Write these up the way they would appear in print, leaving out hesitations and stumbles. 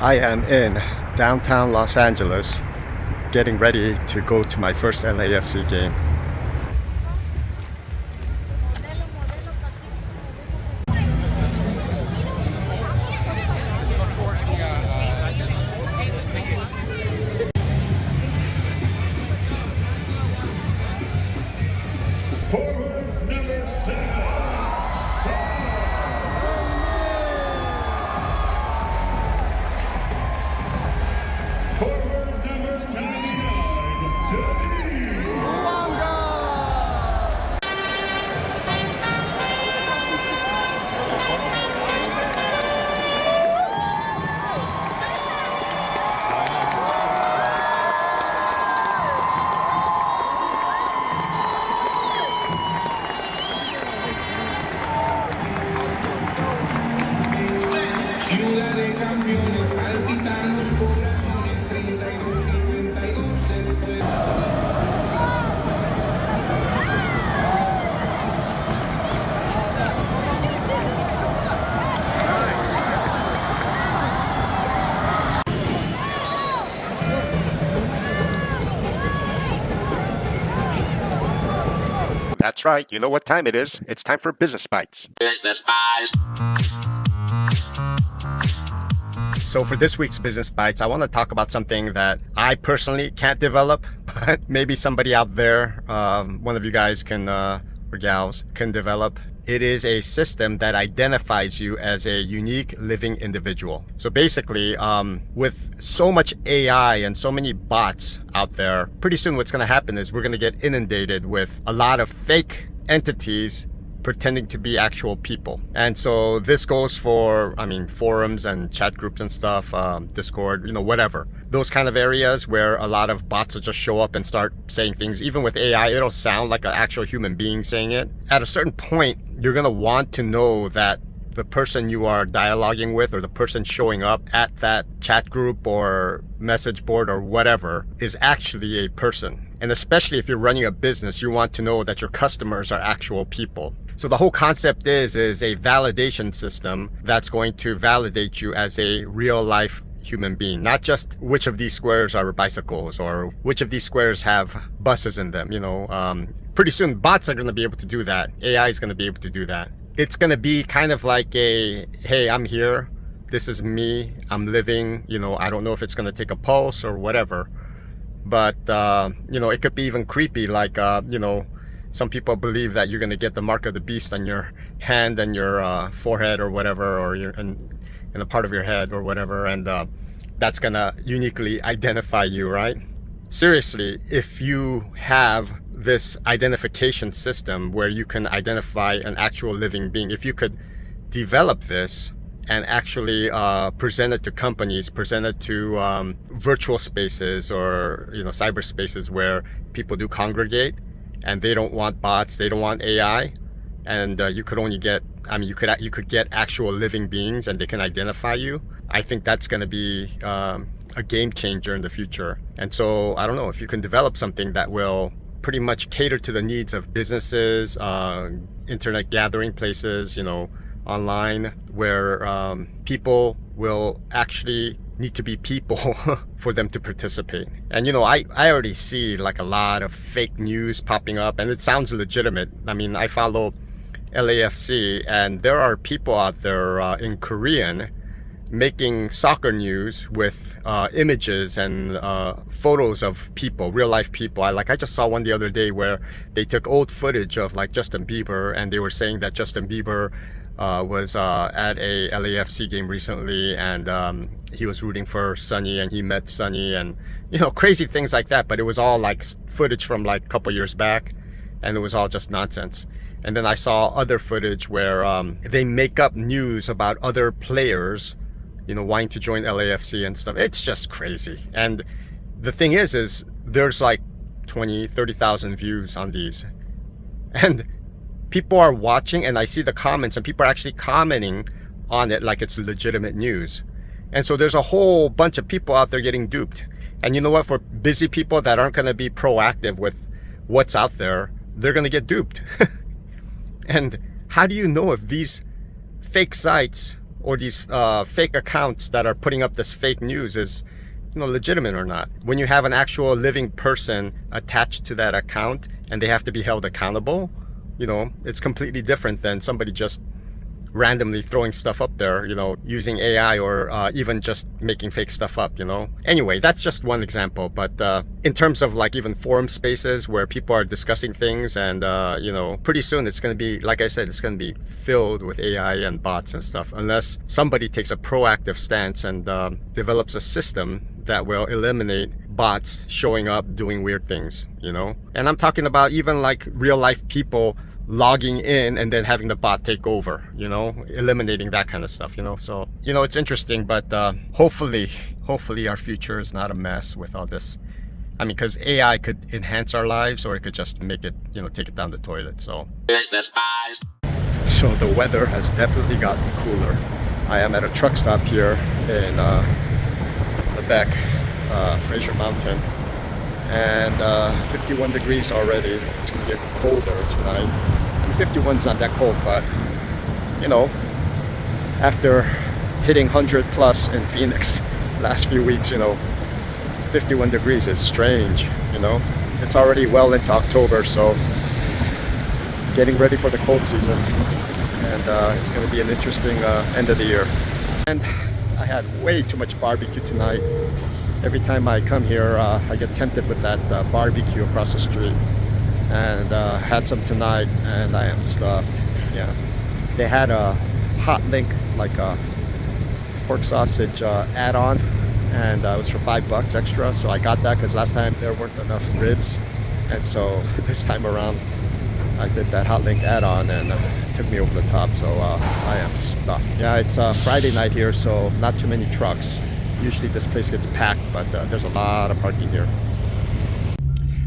I am in downtown Los Angeles, getting ready to go to my first LAFC game. Forward number 7. Forward number 99, Ciudad de campeones, palpitan los corazones, 32-52 se puede. That's right, you know what time it is. It's time for Business Bites. Business Bites. So for this week's Business Bites, I want to talk about something that I personally can't develop, but maybe somebody out there, one of you guys can, or gals, can develop. It is a system that identifies you as a unique living individual. So basically, with so much AI and so many bots out there, pretty soon what's going to happen is we're going to get inundated with a lot of fake entities pretending to be actual people. And so this goes for, forums and chat groups and stuff, Discord, whatever. Those kind of areas where a lot of bots will just show up and start saying things. Even with AI, it'll sound like an actual human being saying it. At a certain point, you're gonna want to know that the person you are dialoguing with or the person showing up at that chat group or message board or whatever is actually a person. And especially if you're running a business, you want to know that your customers are actual people. So the whole concept is a validation system that's going to validate you as a real life human being, not just which of these squares are bicycles or which of these squares have buses in them. Pretty soon bots are going to be able to do that. AI is going to be able to do that. It's going to be kind of like hey, I'm here. This is me. I'm living. I don't know if it's going to take a pulse or whatever. But, it could be even creepy, like, some people believe that you're going to get the mark of the beast on your hand and your forehead or whatever, or in a part of your head or whatever, and that's going to uniquely identify you, right? Seriously, if you have this identification system where you can identify an actual living being, if you could develop this and actually present it to companies, present it to virtual spaces or cyberspaces where people do congregate, and they don't want bots, they don't want AI, and you could only get, you could get actual living beings and they can identify you. I think that's going to be a game changer in the future. And so I don't know if you can develop something that will pretty much cater to the needs of businesses, internet gathering places, online, where people will actually need to be people for them to participate. And I already see like a lot of fake news popping up, and it sounds legitimate. I follow LAFC, and there are people out there in Korean making soccer news with images and photos of people, real life people. I just saw one the other day where they took old footage of like Justin Bieber, and they were saying that Justin Bieber was at a LAFC game recently, and he was rooting for Sonny, and he met Sonny, and crazy things like that. But it was all like footage from like a couple years back, and it was all just nonsense. And then I saw other footage where they make up news about other players wanting to join LAFC and stuff. It's just crazy. And the thing is there's like 20-30,000 views on these, and people are watching, and I see the comments, and people are actually commenting on it like it's legitimate news. And so there's a whole bunch of people out there getting duped. And you know what? For busy people that aren't going to be proactive with what's out there, they're going to get duped. And how do you know if these fake sites or these fake accounts that are putting up this fake news is, legitimate or not. When you have an actual living person attached to that account and they have to be held accountable, it's completely different than somebody just randomly throwing stuff up there, using AI or even just making fake stuff up, Anyway, that's just one example. But in terms of like even forum spaces where people are discussing things and, pretty soon it's going to be, like I said, it's going to be filled with AI and bots and stuff, unless somebody takes a proactive stance and develops a system that will eliminate bots showing up doing weird things, And I'm talking about even like real life people logging in and then having the bot take over, eliminating that kind of stuff, So, it's interesting, but hopefully our future is not a mess with all this. I mean, because AI could enhance our lives or it could just make it, take it down the toilet. So the weather has definitely gotten cooler. I am at a truck stop here in Lebec, Fraser Mountain. And 51 degrees already. It's going to get colder tonight. I mean, 51's not that cold, but after hitting 100 plus in Phoenix last few weeks, 51 degrees is strange. It's already well into October, so getting ready for the cold season, and it's going to be an interesting end of the year. And I had way too much barbecue tonight. Every time I come here, I get tempted with that barbecue across the street, and had some tonight, and I am stuffed. Yeah, they had a hot link, like a pork sausage add-on, and it was for $5 extra. So I got that because last time there weren't enough ribs, and so this time around I did that hot link add-on, and it took me over the top. So I am stuffed. Yeah, it's Friday night here, so not too many trucks. Usually this place gets packed, but there's a lot of parking here.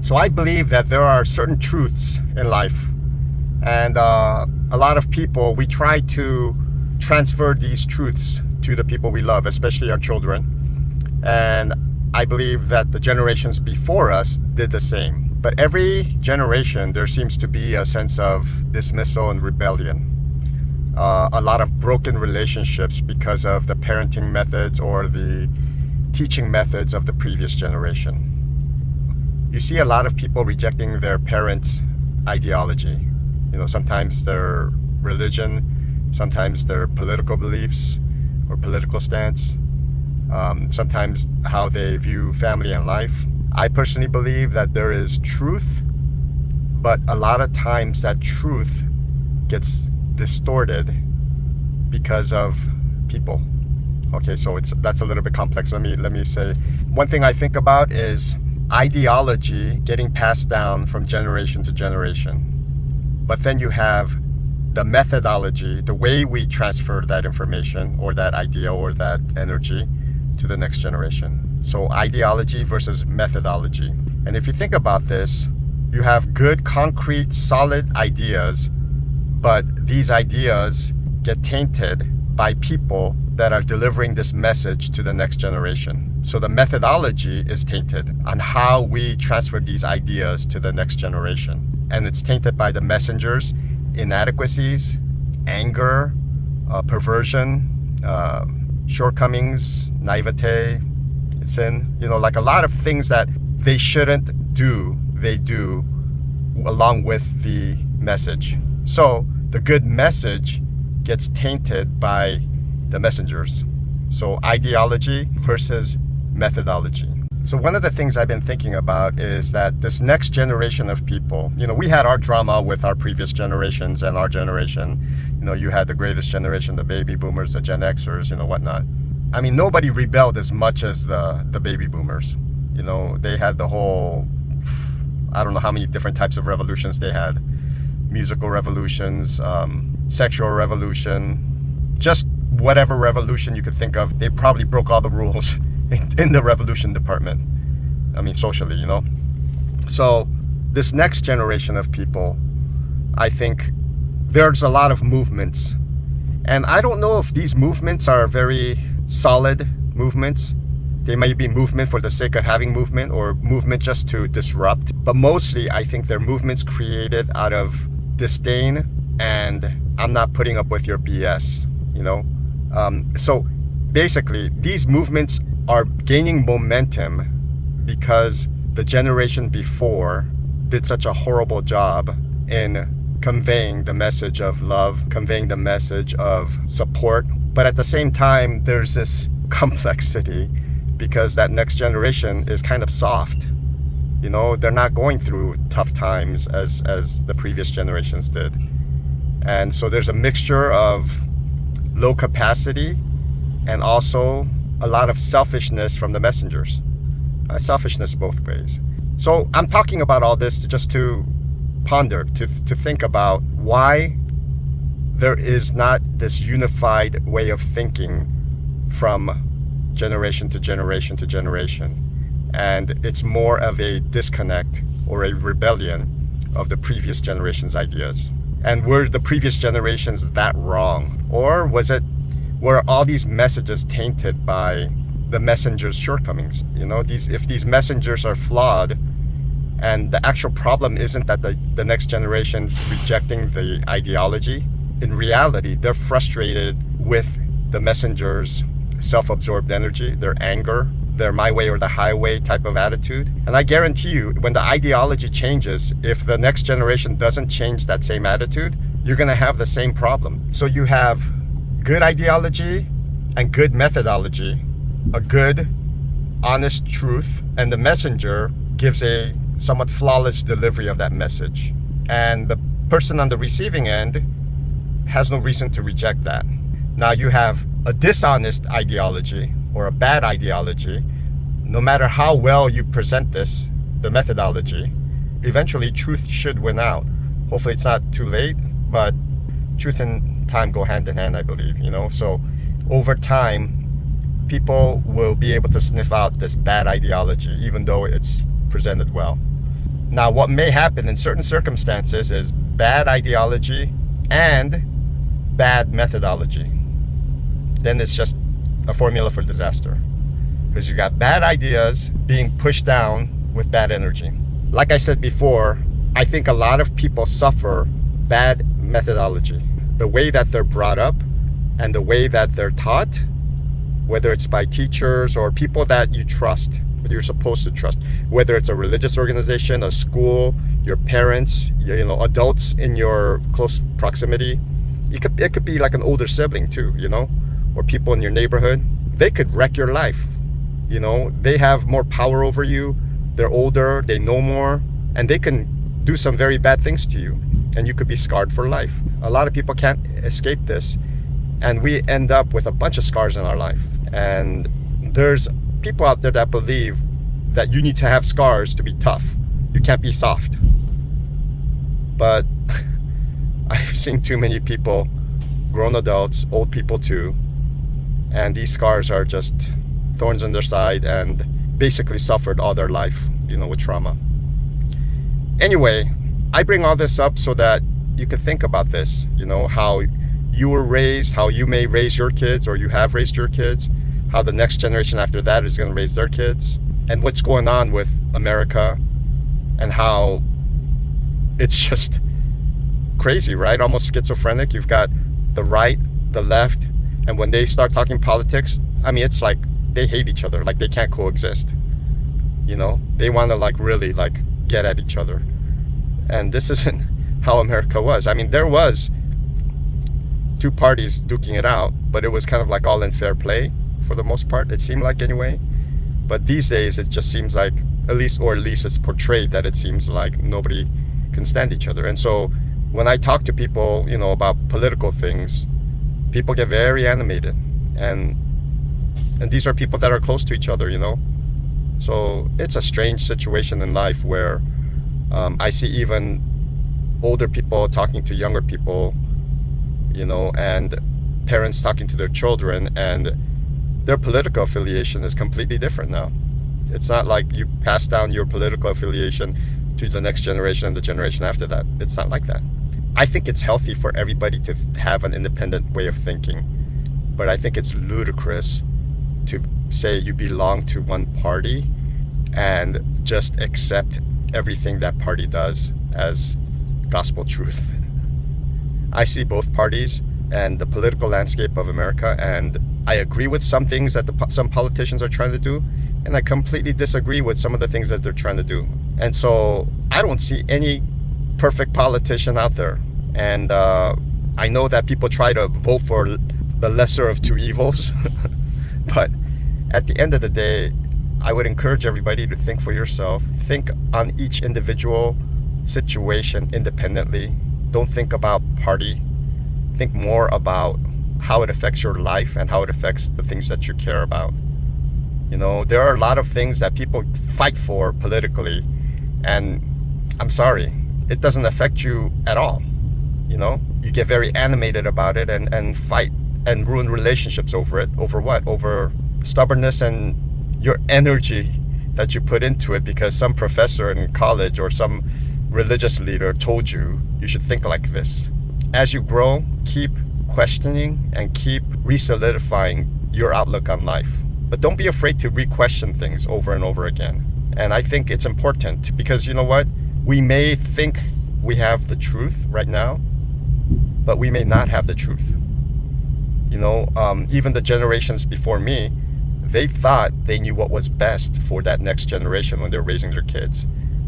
So I believe that there are certain truths in life, and a lot of people, we try to transfer these truths to the people we love, especially our children. And I believe that the generations before us did the same. But every generation, there seems to be a sense of dismissal and rebellion. A lot of broken relationships because of the parenting methods or the teaching methods of the previous generation. You see a lot of people rejecting their parents' ideology. Sometimes their religion, sometimes their political beliefs or political stance, sometimes how they view family and life. I personally believe that there is truth, but a lot of times that truth gets distorted because of people. Okay, so that's a little bit complex. Let me say, one thing I think about is ideology getting passed down from generation to generation. But then you have the methodology, the way we transfer that information or that idea or that energy to the next generation. So ideology versus methodology. And if you think about this, you have good, concrete, solid ideas, but these ideas get tainted by people that are delivering this message to the next generation. So the methodology is tainted on how we transfer these ideas to the next generation. And it's tainted by the messengers, inadequacies, anger, perversion, shortcomings, naivete, sin, like a lot of things that they shouldn't do, they do along with the message. So the good message gets tainted by the messengers. So ideology versus methodology. So one of the things I've been thinking about is that this next generation of people, we had our drama with our previous generations and our generation. You had the greatest generation, the baby boomers, the Gen Xers, whatnot. I mean, nobody rebelled as much as the baby boomers. They had the whole, I don't know how many different types of revolutions they had. Musical revolutions, sexual revolution, just whatever revolution you could think of. They probably broke all the rules in the revolution department. I mean, socially, So this next generation of people, I think there's a lot of movements. And I don't know if these movements are very solid movements. They may be movement for the sake of having movement or movement just to disrupt. But mostly, I think they're movements created out of disdain and I'm not putting up with your BS, So basically, these movements are gaining momentum because the generation before did such a horrible job in conveying the message of love, conveying the message of support. But at the same time, there's this complexity because that next generation is kind of soft. You know, they're not going through tough times as the previous generations did. And so there's a mixture of low capacity and also a lot of selfishness from the messengers. Selfishness both ways. So I'm talking about all this just to ponder, to think about why there is not this unified way of thinking from generation to generation to generation. And it's more of a disconnect or a rebellion of the previous generation's ideas. And were the previous generations that wrong? Or were all these messages tainted by the messenger's shortcomings? You know, if these messengers are flawed, and the actual problem isn't that the next generation's rejecting the ideology. In reality, they're frustrated with the messenger's self-absorbed energy, their anger, their my way or the highway type of attitude. And I guarantee you, when the ideology changes, if the next generation doesn't change that same attitude, you're going to have the same problem. So you have good ideology and good methodology, a good, honest truth, and the messenger gives a somewhat flawless delivery of that message. And the person on the receiving end has no reason to reject that. Now you have a dishonest ideology or a bad ideology. No matter how well you present this, the methodology, eventually truth should win out. Hopefully it's not too late, but truth and time go hand in hand, I believe, you know? So over time, people will be able to sniff out this bad ideology, even though it's presented well. Now, what may happen in certain circumstances is bad ideology and bad methodology. Then it's just a formula for disaster, because you got bad ideas being pushed down with bad energy. Like I said before, I think a lot of people suffer bad methodology. The way that they're brought up and the way that they're taught, whether it's by teachers or people that you trust, that you're supposed to trust, whether it's a religious organization, a school, your parents, you know, adults in your close proximity. It could be like an older sibling too, you know, or people in your neighborhood. They could wreck your life. You know, they have more power over you. They're older, they know more, and they can do some very bad things to you, and you could be scarred for life. A lot of people can't escape this, and we end up with a bunch of scars in our life. And there's people out there that believe that you need to have scars to be tough. You can't be soft. But I've seen too many people, grown adults, old people too, and these scars are just thorns in their side and basically suffered all their life, you know, with trauma. Anyway, I bring all this up so that you can think about this, you know, how you were raised, how you may raise your kids, or you have raised your kids, how the next generation after that is going to raise their kids, and what's going on with America, and how it's just crazy, right? Almost schizophrenic. You've got the right, the left, and when they start talking politics, I mean, it's like they hate each other, like they can't coexist. You know, they want to like really like get at each other. And this isn't how America was. I mean, there was two parties duking it out, but it was kind of like all in fair play for the most part, it seemed like anyway. But these days it just seems like, at least it's portrayed that it seems like nobody can stand each other. And so when I talk to people, you know, about political things, people get very animated, and these are people that are close to each other, you know. So it's a strange situation in life where I see even older people talking to younger people, you know, and parents talking to their children, and their political affiliation is completely different now. It's not like you pass down your political affiliation to the next generation and the generation after that. It's not like that. I think it's healthy for everybody to have an independent way of thinking, but I think it's ludicrous to say you belong to one party and just accept everything that party does as gospel truth. I see both parties and the political landscape of America, and I agree with some things that some politicians are trying to do, and I completely disagree with some of the things that they're trying to do. And so I don't see any perfect politician out there. And I know that people try to vote for the lesser of two evils, but at the end of the day, I would encourage everybody to think for yourself. Think on each individual situation independently. Don't think about party. Think more about how it affects your life and how it affects the things that you care about. You know, there are a lot of things that people fight for politically, and I'm sorry, it doesn't affect you at all. You know, you get very animated about it and fight and ruin relationships over it. Over what? Over stubbornness and your energy that you put into it because some professor in college or some religious leader told you should think like this. As you grow, keep questioning and keep re-solidifying your outlook on life. But don't be afraid to re-question things over and over again. And I think it's important because you know what? We may think we have the truth right now, but we may not have the truth. You know, even the generations before me, they thought they knew what was best for that next generation when they're raising their kids.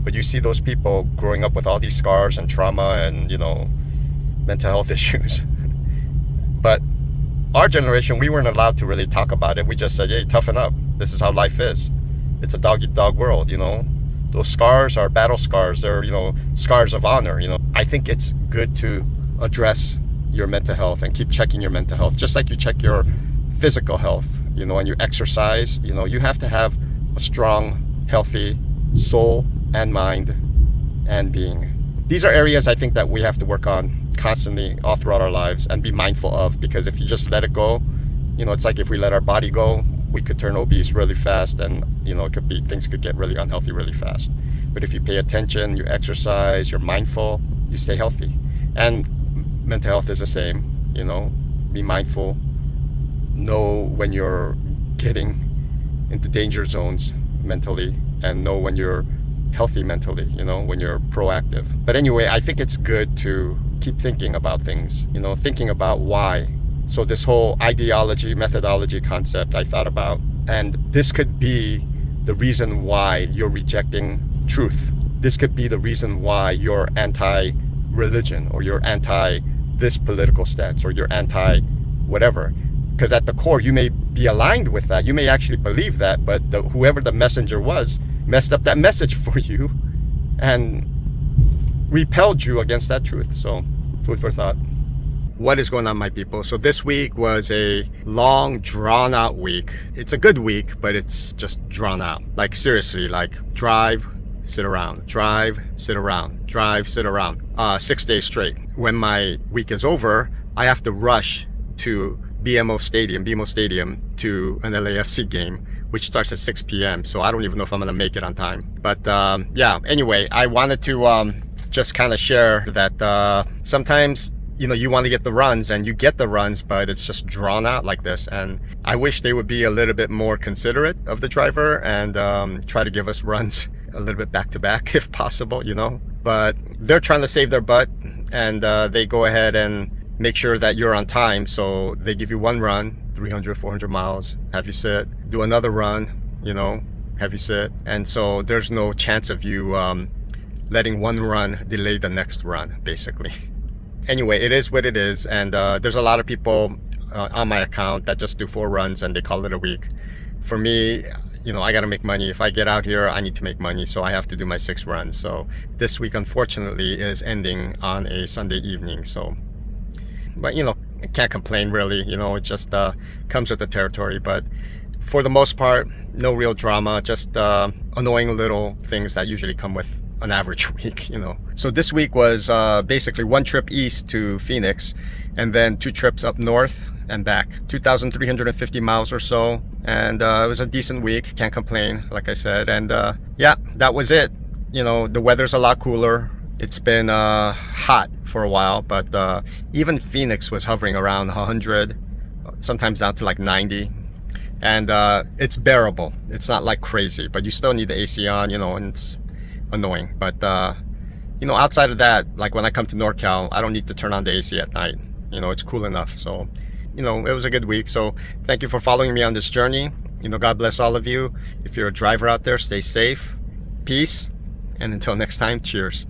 But you see those people growing up with all these scars and trauma and, you know, mental health issues. But our generation, we weren't allowed to really talk about it. We just said, hey, toughen up. This is how life is. It's a dog-eat-dog world, you know. Those scars are battle scars. They're, you know, scars of honor, you know. I think it's good to address your mental health and keep checking your mental health, just like you check your physical health, you know, and you exercise. You know, you have to have a strong, healthy soul and mind and being. These are areas I think that we have to work on constantly all throughout our lives and be mindful of, because if you just let it go, you know, it's like if we let our body go, we could turn obese really fast, and you know, things could get really unhealthy really fast. But if you pay attention, you exercise, you're mindful, you stay healthy. And mental health is the same, you know, be mindful, know when you're getting into danger zones mentally, and know when you're healthy mentally, you know, when you're proactive. But anyway, I think it's good to keep thinking about things, you know, thinking about why. So this whole ideology, methodology concept I thought about, and this could be the reason why you're rejecting truth. This could be the reason why you're anti-religion, or you're anti this political stance, or you're anti whatever. Because at the core, you may be aligned with that. You may actually believe that, but whoever the messenger was messed up that message for you and repelled you against that truth. So, food for thought. What is going on, my people? So this week was a long, drawn out week. It's a good week, but it's just drawn out. Like seriously, like drive, sit around, drive, sit around, drive, sit around. 6 days straight. When my week is over, I have to rush to BMO Stadium to an LAFC game, which starts at 6 p.m. So I don't even know if I'm gonna make it on time. But yeah, anyway, I wanted to just kind of share that sometimes, you know, you want to get the runs and you get the runs, but it's just drawn out like this. And I wish they would be a little bit more considerate of the driver and try to give us runs a little bit back to back if possible, you know. But they're trying to save their butt, and they go ahead and make sure that you're on time. So they give you one run, 300, 400 miles, have you sit, do another run, you know, have you sit. And so there's no chance of you letting one run delay the next run, basically. Anyway, it is what it is. And there's a lot of people on my account that just do 4 runs and they call it a week. For me, you know, I got to make money. If I get out here, I need to make money. So I have to do my 6 runs. So this week, unfortunately, is ending on a Sunday evening. So, but, you know, I can't complain really. You know, it just comes with the territory. But for the most part, no real drama, just annoying little things that usually come with an average week, you know. So this week was basically 1 trip east to Phoenix and then 2 trips up north and back, 2,350 miles or so. And it was a decent week, can't complain, like I said. And yeah, that was it. You know, the weather's a lot cooler. It's been hot for a while, but even Phoenix was hovering around 100, sometimes down to like 90. And it's bearable. It's not like crazy, but you still need the AC on, you know, and it's annoying. But you know, outside of that, like when I come to NorCal, I don't need to turn on the AC at night. it's cool enough. So, it was a good week. So thank you for following me on this journey. God bless all of you. If you're a driver out there, stay safe. Peace. And until next time, cheers.